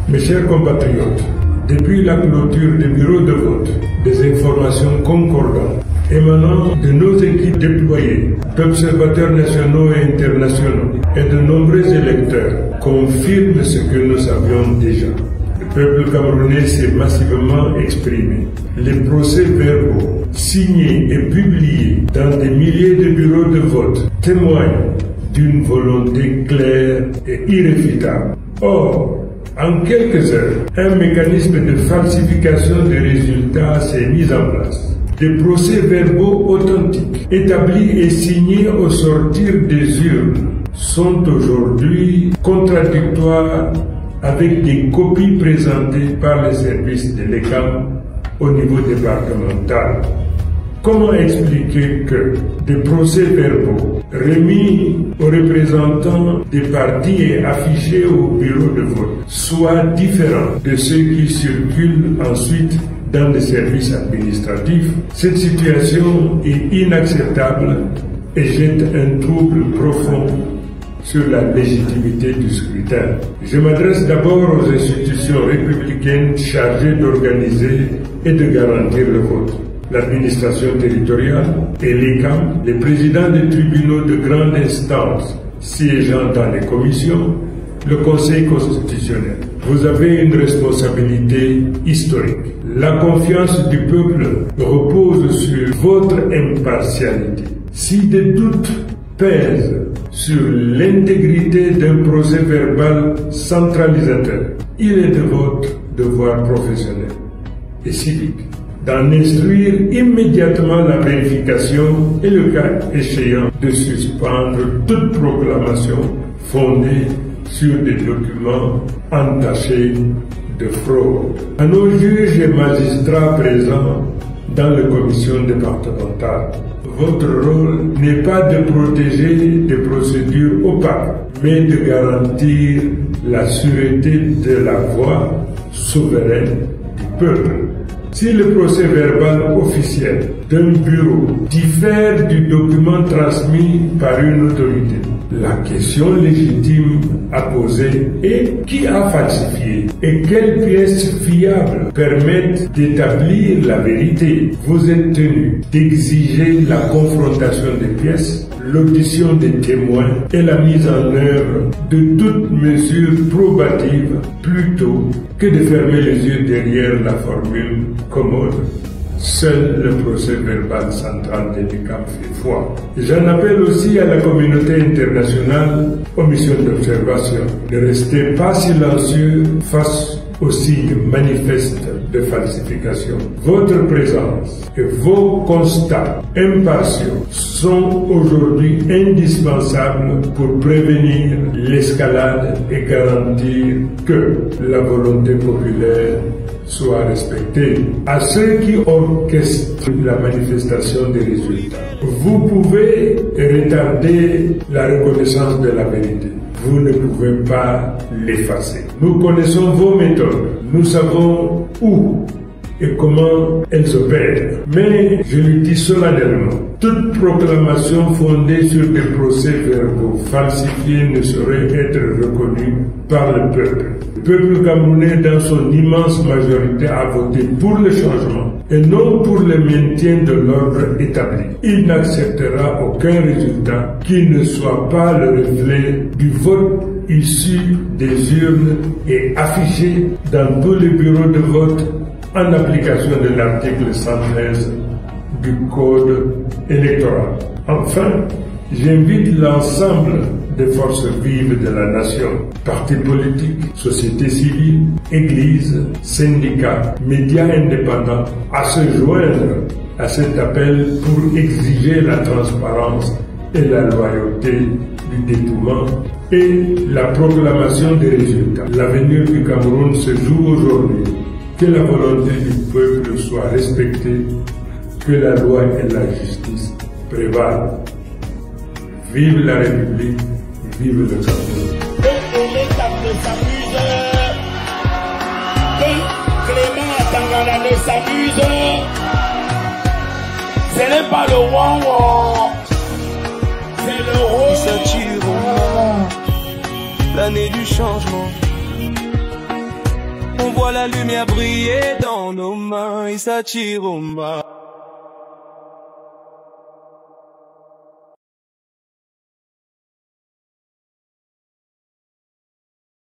Mes chers compatriotes, depuis la clôture des bureaux de vote, des informations concordantes émanant de nos équipes déployées, d'observateurs nationaux et internationaux et de nombreux électeurs confirment ce que nous savions déjà. Le peuple camerounais s'est massivement exprimé. Les procès-verbaux signés et publiés dans des milliers de bureaux de vote témoignent d'une volonté claire et irréfutable. Or, en quelques heures, un mécanisme de falsification des résultats s'est mis en place. Des procès-verbaux authentiques, établis et signés au sortir des urnes, sont aujourd'hui contradictoires avec des copies présentées par les services de l'ECAM au niveau départemental. Comment expliquer que des procès-verbaux remis aux représentants des partis et affichés au bureau de vote soient différents de ceux qui circulent ensuite dans les services administratifs? Cette situation est inacceptable et jette un trouble profond sur la légitimité du scrutin. Je m'adresse d'abord aux institutions républicaines chargées d'organiser et de garantir le vote. L'administration territoriale et l'ECAM, les présidents des tribunaux de grande instance siégeant dans les commissions, le Conseil constitutionnel. Vous avez une responsabilité historique. La confiance du peuple repose sur votre impartialité. Si des doutes pèsent sur l'intégrité d'un procès verbal centralisateur, il est de votre devoir professionnel et civique d'en instruire immédiatement la vérification et le cas échéant de suspendre toute proclamation fondée sur des documents entachés de fraude. À nos juges et magistrats présents dans les commissions départementales, votre rôle n'est pas de protéger des procédures opaques, mais de garantir la sûreté de la voix souveraine du peuple. Si le procès verbal officiel d'un bureau diffère du document transmis par une autorité, la question légitime à poser est qui a falsifié et quelles pièces fiables permettent d'établir la vérité. Vous êtes tenu d'exiger la confrontation des pièces, l'audition des témoins et la mise en œuvre de toute mesure probative plutôt que de fermer les yeux derrière la formule commode. Seul le procès verbal central de l'ECAM fait foi. J'en appelle aussi à la communauté internationale, aux missions d'observation. Ne restez pas silencieux face aux signes manifestes de falsification. Votre présence et vos constats impartiaux sont aujourd'hui indispensables pour prévenir l'escalade et garantir que la volonté populaire soit respectée. À ceux qui orchestrent la manifestation des résultats, vous pouvez retarder la reconnaissance de la vérité. Vous ne pouvez pas l'effacer. Nous connaissons vos méthodes. Nous savons où et comment elles opèrent. Mais je le dis solennellement, toute proclamation fondée sur des procès-verbaux falsifiés ne saurait être reconnue par le peuple. Le peuple camerounais, dans son immense majorité, a voté pour le changement et non pour le maintien de l'ordre établi. Il n'acceptera aucun résultat qui ne soit pas le reflet du vote issu des urnes et affiché dans tous les bureaux de vote en application de l'article 113 du Code électoral. Enfin, j'invite l'ensemble des forces vives de la nation, partis politiques, société civile, églises, syndicats, médias indépendants, à se joindre à cet appel pour exiger la transparence et la loyauté du dépouillement et la proclamation des résultats. L'avenir du Cameroun se joue aujourd'hui. Que la volonté du peuple soit respectée, que la loi et la justice prévalent. Vive la République, vive le Cameroun. Clément Tangana ne s'amuse. Ce n'est pas le ouan-ouan, c'est le roi. Qui s'attire l'année du changement. la lumière briller dans nos mains et s'attire au mal.